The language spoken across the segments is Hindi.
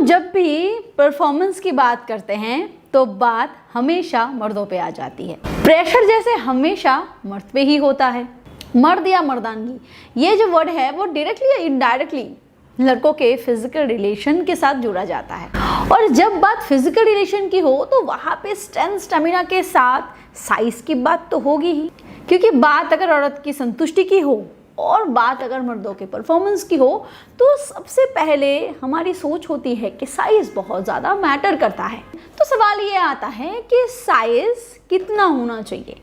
हम जब भी परफॉर्मेंस की बात करते हैं तो बात हमेशा मर्दों पे आ जाती है। प्रेशर जैसे हमेशा मर्द पे ही होता है। मर्द या मर्दानगी ये जो वर्ड है वो डायरेक्टली या इनडायरेक्टली लड़कों के फिजिकल रिलेशन के साथ जुड़ा जाता है। और जब बात फिजिकल रिलेशन की हो तो वहाँ पे स्ट्रेंथ स्टेमिना के साथ साइज की बात तो होगी ही, क्योंकि बात अगर औरत की संतुष्टि की हो और बात अगर मर्दों के परफॉर्मेंस की हो तो सबसे पहले हमारी सोच होती है कि साइज बहुत ज़्यादा मैटर करता है। तो सवाल ये आता है कि साइज कितना होना चाहिए,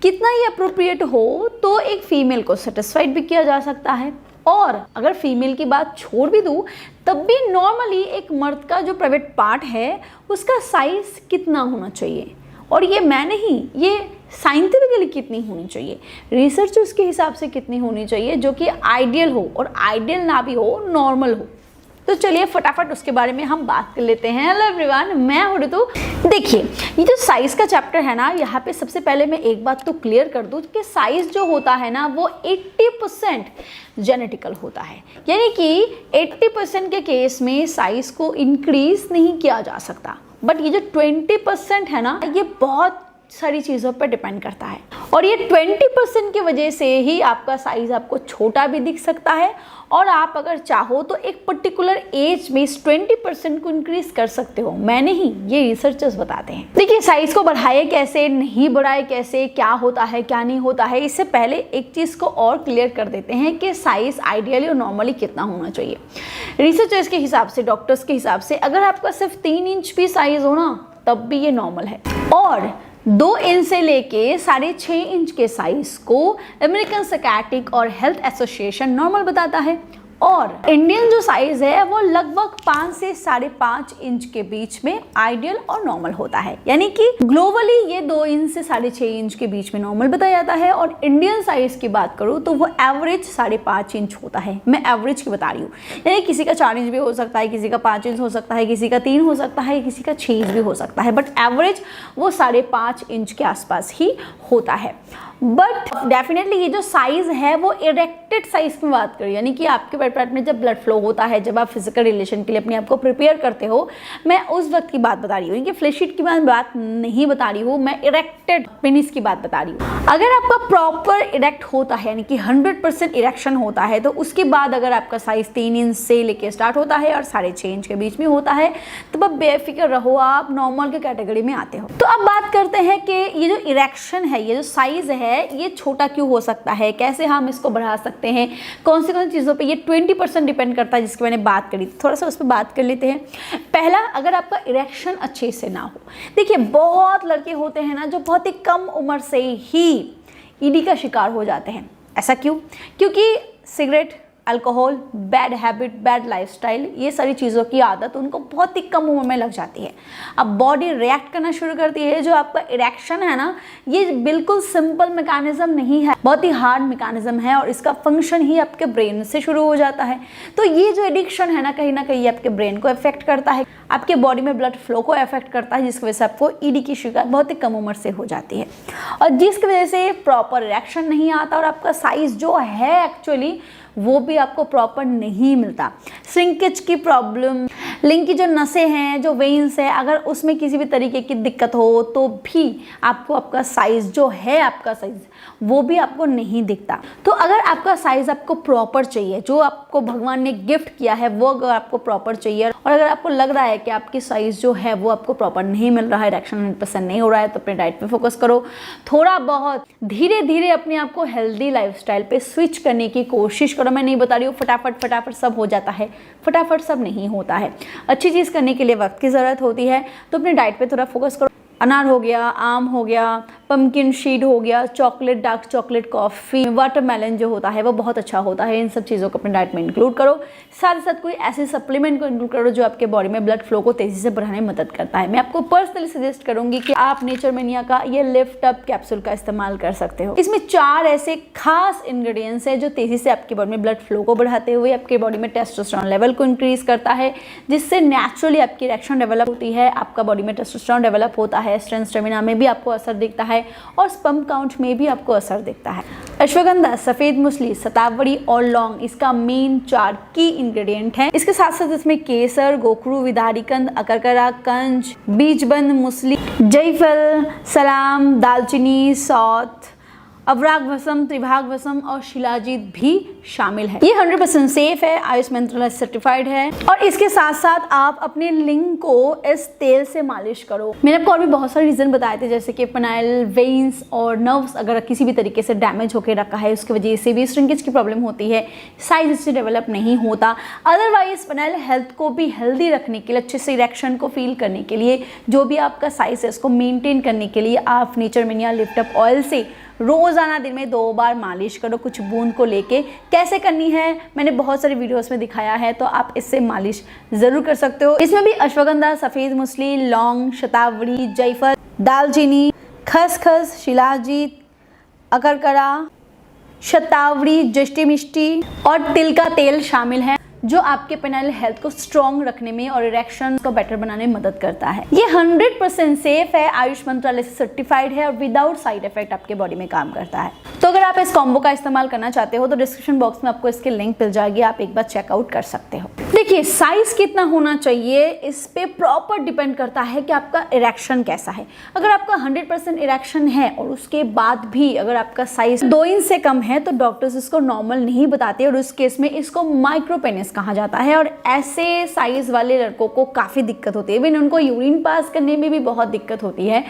कितना ही अप्रोप्रिएट हो तो एक फीमेल को सेटिस्फाइड भी किया जा सकता है। और अगर फीमेल की बात छोड़ भी दूँ तब भी नॉर्मली एक मर्द का जो प्राइवेट पार्ट है उसका साइज कितना होना चाहिए, और ये मैं नहीं, ये साइंटिफिकली कितनी होनी चाहिए, रिसर्चर्स के हिसाब से कितनी होनी चाहिए जो कि आइडियल हो, और आइडियल ना भी हो नॉर्मल हो। तो चलिए फटाफट उसके बारे में हम बात कर लेते हैं। हेलो एवरीवन, मैं हूँ ऋतु। देखिए ये जो साइज का चैप्टर है ना, यहाँ पे सबसे पहले मैं एक बात तो क्लियर कर दूँ कि साइज जो होता है ना वो 80% जेनेटिकल होता है, यानी कि 80% के केस में साइज को इंक्रीज नहीं किया जा सकता। बट ये जो 20% है ना, ये बहुत सारी चीज़ों पर डिपेंड करता है, और ये 20% की वजह से ही आपका साइज आपको छोटा भी दिख सकता है, और आप अगर चाहो तो एक पर्टिकुलर एज में इस 20% को इंक्रीज कर सकते हो। मैं नहीं, ये रिसर्चर्स बताते हैं। देखिए साइज को बढ़ाए कैसे, नहीं बढ़ाए कैसे, क्या होता है क्या नहीं होता है, इससे पहले एक चीज़ को और क्लियर कर देते हैं कि साइज आइडियली और नॉर्मली कितना होना चाहिए। रिसर्चर्स के हिसाब से, डॉक्टर्स के हिसाब से अगर आपका सिर्फ 3 इंच भी साइज हो ना तब भी ये नॉर्मल है, और 2 इंच से लेके 6.5 इंच के साइज को अमेरिकन साइकियाट्रिक और हेल्थ एसोसिएशन नॉर्मल बताता है, और इंडियन जो साइज है वो लगभग 5 से 5.5 इंच के बीच में आइडियल और नॉर्मल होता है। यानी कि ग्लोबली ये 2 इंच से 6.5 इंच के बीच में नॉर्मल बताया जाता है, और इंडियन साइज की बात करूँ तो वो एवरेज 5.5 इंच होता है। मैं एवरेज की बता रही हूँ, यानी किसी का 4 इंच भी हो सकता है, किसी का 5 इंच हो सकता है, किसी का 3 हो सकता है, किसी का 6 इंच भी हो सकता है, बट एवरेज वो 5.5 इंच के आसपास ही होता है। बट डेफिनेटली ये जो साइज है वो इरेक्टेड साइज की बात करें, यानी कि आपके पेट में जब ब्लड फ्लो होता है, जब आप फिजिकल रिलेशन के लिए अपने आप को प्रिपेयर करते हो, मैं उस वक्त की बात बता रही हूँ कि फ्लैशिट की बात नहीं बता रही हूँ, मैं इरेक्टेड पेनिस की बात बता रही हूँ। अगर आपका प्रॉपर इरेक्ट होता है, यानी कि 100% इरेक्शन होता है, तो उसके बाद अगर आपका साइज 3 इंच से लेके स्टार्ट होता है और 6.5 इंच के बीच में होता है तो अब बेफिक्र रहो, आप नॉर्मल के कैटेगरी में आते हो। तो अब बात करते हैं कि ये जो इरेक्शन है, ये जो साइज है, ये छोटा क्यों हो सकता है, कैसे हम इसको बढ़ा सकते हैं, कौन सी चीज़ों पे ये 20% डिपेंड करता है जिसकी मैंने बात करी, थोड़ा सा उस पर बात कर लेते हैं। पहला, अगर आपका इरेक्शन अच्छे से ना हो। देखिए बहुत लड़के होते हैं ना जो बहुत ही कम उम्र से ही ईडी का शिकार हो जाते हैं। ऐसा क्यों? क्योंकि cigarette, alcohol, bad habit, bad lifestyle, ये सारी चीज़ों की आदत उनको बहुत ही कम उम्र में लग जाती है। अब बॉडी रिएक्ट करना शुरू करती है। जो आपका इरेक्शन है ना, ये बिल्कुल सिंपल मैकेनिज्म नहीं है, बहुत ही हार्ड मैकेनिज्म है, और इसका फंक्शन ही आपके ब्रेन से शुरू हो जाता है। तो ये जो एडिक्शन है ना कहीं आपके ब्रेन को अफेक्ट करता है, आपके बॉडी में ब्लड फ्लो को अफेक्ट करता है, जिसकी वजह से आपको ईडी की शिकायत बहुत ही कम उम्र से हो जाती है, और जिसकी वजह से प्रॉपर इरेक्शन नहीं आता, और आपका साइज जो है एक्चुअली वो भी आपको प्रॉपर नहीं मिलता। श्रिंकेज की प्रॉब्लम, लिंग की जो नसें हैं, जो वेन्स है, अगर उसमें किसी भी तरीके की दिक्कत हो तो भी आपको आपका साइज जो है, आपका साइज वो भी आपको नहीं दिखता। तो अगर आपका साइज आपको प्रॉपर चाहिए, जो आपको भगवान ने गिफ्ट किया है वो अगर आपको प्रॉपर चाहिए, और अगर आपको लग रहा है कि आपकी साइज जो है वो आपको प्रॉपर नहीं मिल रहा है, इरेक्शन 100% नहीं हो रहा है, तो अपने डाइट पे फोकस करो। थोड़ा बहुत धीरे धीरे अपने आप को हेल्दी लाइफस्टाइल पे स्विच करने की कोशिश करो। मैं नहीं बता रही हूँ फटाफट सब हो जाता है, फटाफट सब नहीं होता है। अच्छी चीज़ करने के लिए वक्त की ज़रूरत होती है, तो अपने डाइट पे थोड़ा फोकस करो। अनार हो गया, आम हो गया, पम्पकिन सीड हो गया, chocolate, dark chocolate, coffee, watermelon जो होता है वो बहुत अच्छा होता है। इन सब चीज़ों को अपने डाइट में इंक्लूड करो। साथ ही साथ कोई ऐसे सप्लीमेंट को इंक्लूड करो जो आपके बॉडी में ब्लड फ्लो को तेज़ी से बढ़ाने में मदद करता है। मैं आपको पर्सनली सजेस्ट करूंगी कि आप नेचरमेनिया का ये लिफ्ट अप कैप्सूल का इस्तेमाल कर सकते हो। इसमें 4 ऐसे खास इंग्रेडिएंट्स हैं जो तेज़ी से आपकी बॉडी में ब्लड फ्लो को बढ़ाते हुए आपके बॉडी में टेस्टोस्टेरोन लेवल को इंक्रीज करता है, जिससे नेचुरली आपकी इरेक्शन डेवलप होती है, आपका बॉडी में टेस्टोस्टेरोन डेवलप होता है, स्ट्रेंथ स्टेमिना में भी आपको असर दिखता है, है और स्पर्म काउंट में भी आपको असर दिखता है। अश्वगंधा, सफ़ेद मूसली, शतावरी और लौंग इसका मेन 4 की इंग्रेडिएंट है। इसके साथ साथ इसमें केसर, गोखरू, विदारीकंद, अकरकरा, कंज, बीजबंद मूसली, जायफल, सलाम, दालचीनी, सौंठ, अवराग भस्म, त्रिभाग भस्म और शिलाजीत भी शामिल है। ये 100% सेफ है, आयुष मंत्रालय सर्टिफाइड है। और इसके साथ साथ आप अपने लिंग को इस तेल से मालिश करो। मैंने आपको और भी बहुत सारे रीजन बताए थे, जैसे कि पेनाइल वेन्स और नर्व्स अगर किसी भी तरीके से डैमेज होकर रखा है उसकी वजह से भी श्रिंकेज की प्रॉब्लम होती है, साइज इससे डेवलप नहीं होता। अदरवाइज पेनाइल हेल्थ को भी हेल्दी रखने के लिए, अच्छे से इरेक्शन को फील करने के लिए, जो भी आपका साइज है उसको मेनटेन करने के लिए आप नेचरमेनिया लिफ्ट अप ऑयल से रोज़ाना दिन में 2 बार मालिश करो, कुछ बूंद को लेके। कैसे करनी है मैंने बहुत सारे वीडियोस में दिखाया है, तो आप इससे मालिश ज़रूर कर सकते हो। इसमें भी अश्वगंधा, सफ़ेद मूसली, लौंग, शतावरी, जायफल, दालचीनी, खसखस, शिलाजीत, अकरकरा, शतावरी, जष्टी मिष्टी और तिल का तेल शामिल है, जो आपके पेनाइल हेल्थ को स्ट्रॉन्ग रखने में और इरेक्शन को बेटर बनाने में मदद करता है। ये 100% सेफ है, आयुष मंत्रालय से सर्टिफाइड है और विदाउट साइड इफेक्ट आपके बॉडी में काम करता है। तो अगर आप इस कॉम्बो का इस्तेमाल करना चाहते हो तो डिस्क्रिप्शन बॉक्स में आपको इसकी लिंक मिल जाएगी, आप एक बार चेकआउट कर सकते हो। देखिए, साइज कितना होना चाहिए इस पे प्रॉपर डिपेंड करता है कि आपका इरेक्शन कैसा है। अगर आपका 100% इरेक्शन है और उसके बाद भी अगर आपका साइज 2 इंच से कम है तो डॉक्टर्स इसको नॉर्मल नहीं बताते और उस केस में इसको माइक्रो पेनिस कहा जाता है। और ऐसे साइज वाले लड़कों को काफ़ी दिक्कत होती है, इवन उनको यूरिन पास करने में भी बहुत दिक्कत होती है,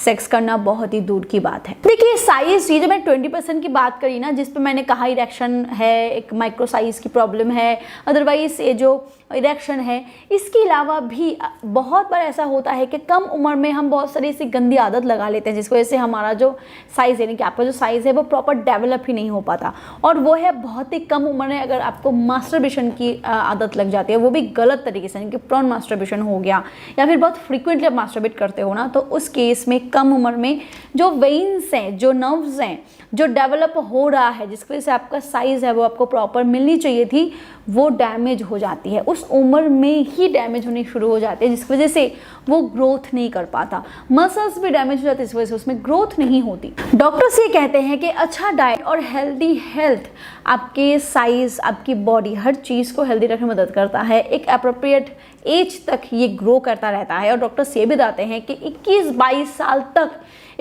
सेक्स करना बहुत ही दूर की बात है। देखिए, साइज, ये जो मैं 20% की बात करी ना, जिस पे मैंने कहा इरेक्शन है, एक माइक्रो साइज की प्रॉब्लम है, अदरवाइज ये जो इरेक्शन है, इसके अलावा भी बहुत बार ऐसा होता है कि कम उम्र में हम बहुत सारी ऐसी गंदी आदत लगा लेते हैं जिसकी वजह से हमारा जो साइज़ यानी कि आपका जो साइज़ है वो प्रॉपर डेवलप ही नहीं हो पाता। और वो है बहुत ही कम उम्र में अगर आपको मास्टरबेशन की आदत लग जाती है, वो भी गलत तरीके से, यानी कि प्रॉन मास्टरबेशन हो गया या फिर बहुत फ्रिक्वेंटली आप मास्टरबेट करते हो ना, तो उस केस में कम उम्र में जो वेन्स हैं, जो नर्व्स हैं, जो डेवलप हो रहा है, जिसकी वजह से आपका साइज़ है वो आपको प्रॉपर मिलनी चाहिए थी, वो डैमेज हो जाती है। उस उम्र में ही डैमेज होनी शुरू हो जाती है, जिसकी वजह से वो ग्रोथ नहीं कर पाता। मसल्स भी डैमेज हो जाते हैं, इस वजह से उसमें ग्रोथ नहीं होती। डॉक्टर्स ये कहते हैं कि अच्छा डाइट और हेल्दी हेल्थ आपके साइज़, आपकी बॉडी, हर चीज़ को हेल्दी रखने में मदद करता है। एक अप्रोप्रिएट एज तक ये ग्रो करता रहता है और डॉक्टर्स ये भी बताते हैं कि 21-22 साल तक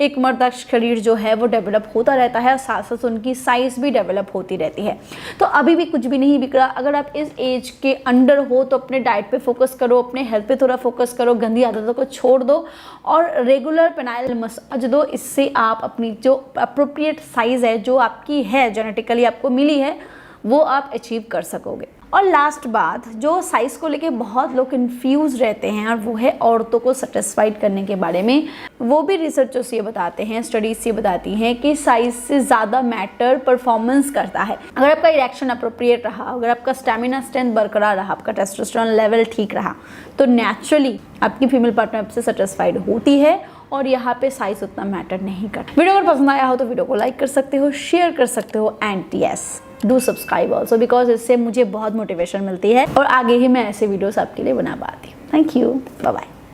एक मर्द का शरीर जो है वो डेवलप होता रहता है और साथ साथ उनकी साइज़ भी डेवलप होती रहती है। तो अभी भी कुछ भी नहीं बिक रहा। अगर आप इस एज के अंडर हो तो अपने डाइट पे फोकस करो, अपने हेल्थ पे थोड़ा फोकस करो, गंदी आदतों को छोड़ दो और रेगुलर पेनाइल मसाज दो। इससे आप अपनी जो अप्रोप्रिएट साइज़ है, जो आपकी है, जेनेटिकली आपको मिली है, वो आप अचीव कर सकोगे। और लास्ट बात, जो साइज़ को लेके बहुत लोग कंफ्यूज रहते हैं, और वो है औरतों को सेटिस्फाइड करने के बारे में। वो भी रिसर्चर्स ये बताते हैं, स्टडीज ये बताती हैं कि साइज़ से ज़्यादा मैटर परफॉर्मेंस करता है। अगर आपका इरेक्शन अप्रोप्रिएट रहा, अगर आपका स्टेमिना स्ट्रेंथ बरकरार रहा, आपका टेस्टोस्टेरोन लेवल ठीक रहा, तो नेचुरली आपकी फीमेल पार्टनर आपसे सेटिस्फाइड होती है और यहाँ पे साइज़ उतना मैटर नहीं करता। वीडियो अगर पसंद आया हो तो वीडियो को लाइक कर सकते हो, शेयर कर सकते हो, and yes, do subscribe also, because इससे मुझे बहुत मोटिवेशन मिलती है और आगे ही मैं ऐसे वीडियोस आपके लिए बना पाती हूँ। Thank you, bye bye.